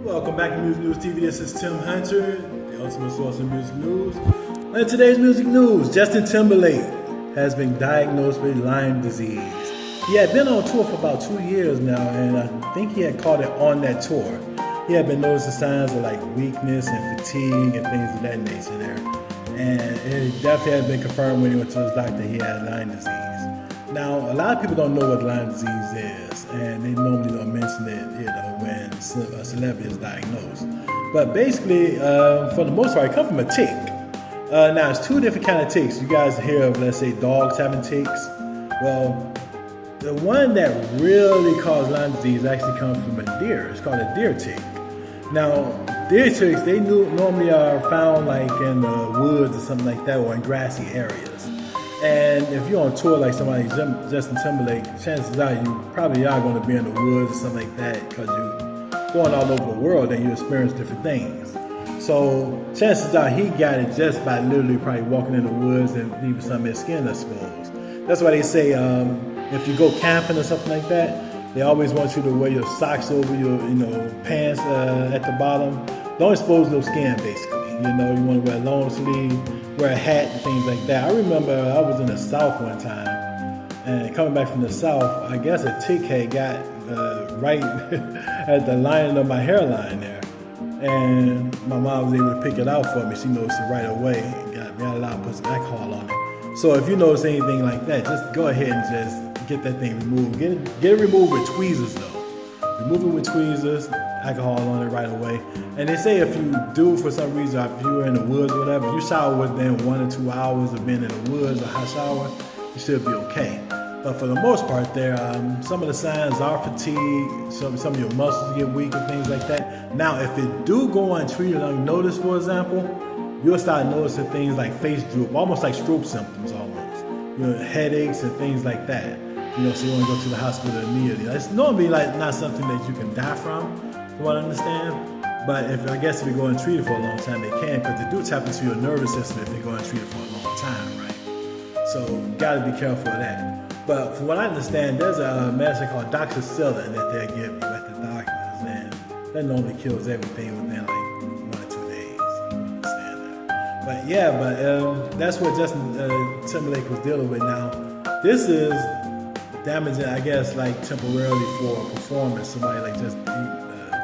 Welcome back to Music News TV. This is Tim Hunter, the ultimate source of music news. In today's music news, Justin Timberlake has been diagnosed with Lyme disease. He had been on tour for about 2 years now, and I think he had caught it on that tour. He had been noticing signs of like weakness and fatigue and things of that nature there. And it definitely had been confirmed when he went to his doctor he had Lyme disease. Now, a lot of people don't know what Lyme disease is, and they normally don't mention it, when a celebrity is diagnosed. But basically, for the most part, it comes from a tick. Now, it's two different kind of ticks. You guys hear of, let's say, dogs having ticks. Well, the one that really causes Lyme disease actually comes from a deer. It's called a deer tick. Now, deer ticks, they normally are found like in the woods or something like that, or in grassy areas. And if you're on tour like somebody like Justin Timberlake, chances are you probably are going to be in the woods or something like that, because you're going all over the world and you experience different things. So chances are he got it just by literally probably walking in the woods and leaving some of his skin exposed. That's why they say if you go camping or something like that, they always want you to wear your socks over your pants at the bottom. Don't expose no skin, basically. You want to wear a long sleeve, wear a hat and things like that. I remember I was in the South one time, and coming back from the South, I guess a tick had got right at the lining of my hairline there. And my mom was able to pick it out for me. She noticed it right away and got allowed to put some alcohol on it. So if you notice anything like that, just go ahead and just get that thing removed. Get it removed with tweezers though. Remove it with tweezers, alcohol on it right away. And they say if you do, for some reason, if you were in the woods or whatever, if you shower within 1 or 2 hours of being in the woods or hot shower, you should be okay. But for the most part there, some of the signs are fatigue, some of your muscles get weak and things like that. Now, if it do go untreated, unnoticed, for example, you'll start noticing things like face droop, almost like stroke symptoms almost. Headaches and things like that. So you want to go to the hospital immediately. It's normally not something that you can die from what I understand. But I guess if you go untreated for a long time, they can, because they do tap into your nervous system if they go untreated for a long time, right? So you gotta be careful of that. But from what I understand, there's a medicine called doxycycline that they'll give you at the doctors, and that normally kills everything within like 1 or 2 days. You understand that? But yeah, that's what Justin Timberlake was dealing with now. This is damaging, I guess, like temporarily for a performance. Somebody like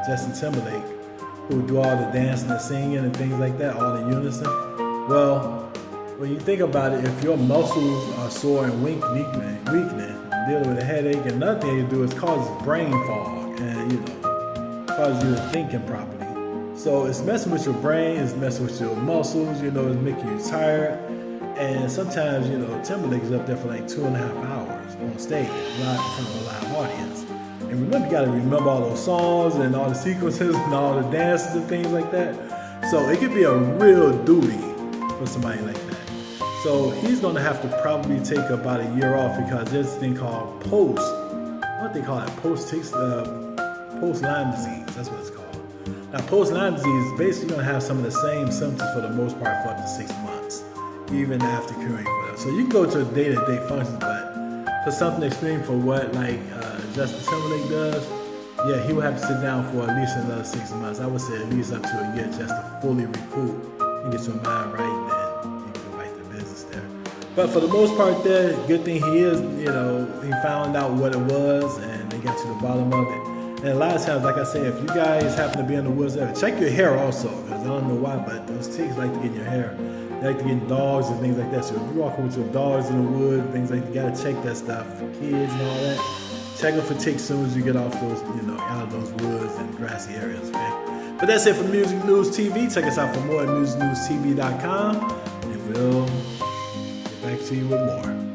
Justin Timberlake, who do all the dancing and singing and things like that, all in unison. Well, when you think about it, if your muscles are sore and weakening, dealing with a headache, and another thing you do is causes brain fog and causes you to thinking properly. So it's messing with your brain, it's messing with your muscles, it's making you tired. And sometimes, Timberlake is up there for like 2.5 hours on stage, live in front of a live audience. And remember, you gotta remember all those songs and all the sequences and all the dances and things like that. So it could be a real duty for somebody like that. So he's gonna have to probably take about a year off, because there's this thing called post Lyme disease. That's what it's called. Now, post Lyme disease is basically gonna have some of the same symptoms for the most part for up to 6 months, even after curing for them. So you can go to day-to-day functions, but for something extreme for what Justin Timberlake does, yeah, he will have to sit down for at least another 6 months. I would say at least up to a year just to fully recoup and get your mind right, and you can go back to business there. But for the most part there, good thing he is, he found out what it was and they got to the bottom of it. And a lot of times, like I said, if you guys happen to be in the woods, check your hair also, because I don't know why, but those ticks like to get in your hair. They like to get in dogs and things like that. So if you're walking with your dogs in the woods, things like that, you gotta check that stuff for kids and all that. Check them for ticks as soon as you get off those, out of those woods and grassy areas, okay? But that's it for Music News TV. Check us out for more at musicnewstv.com, and we'll get back to you with more.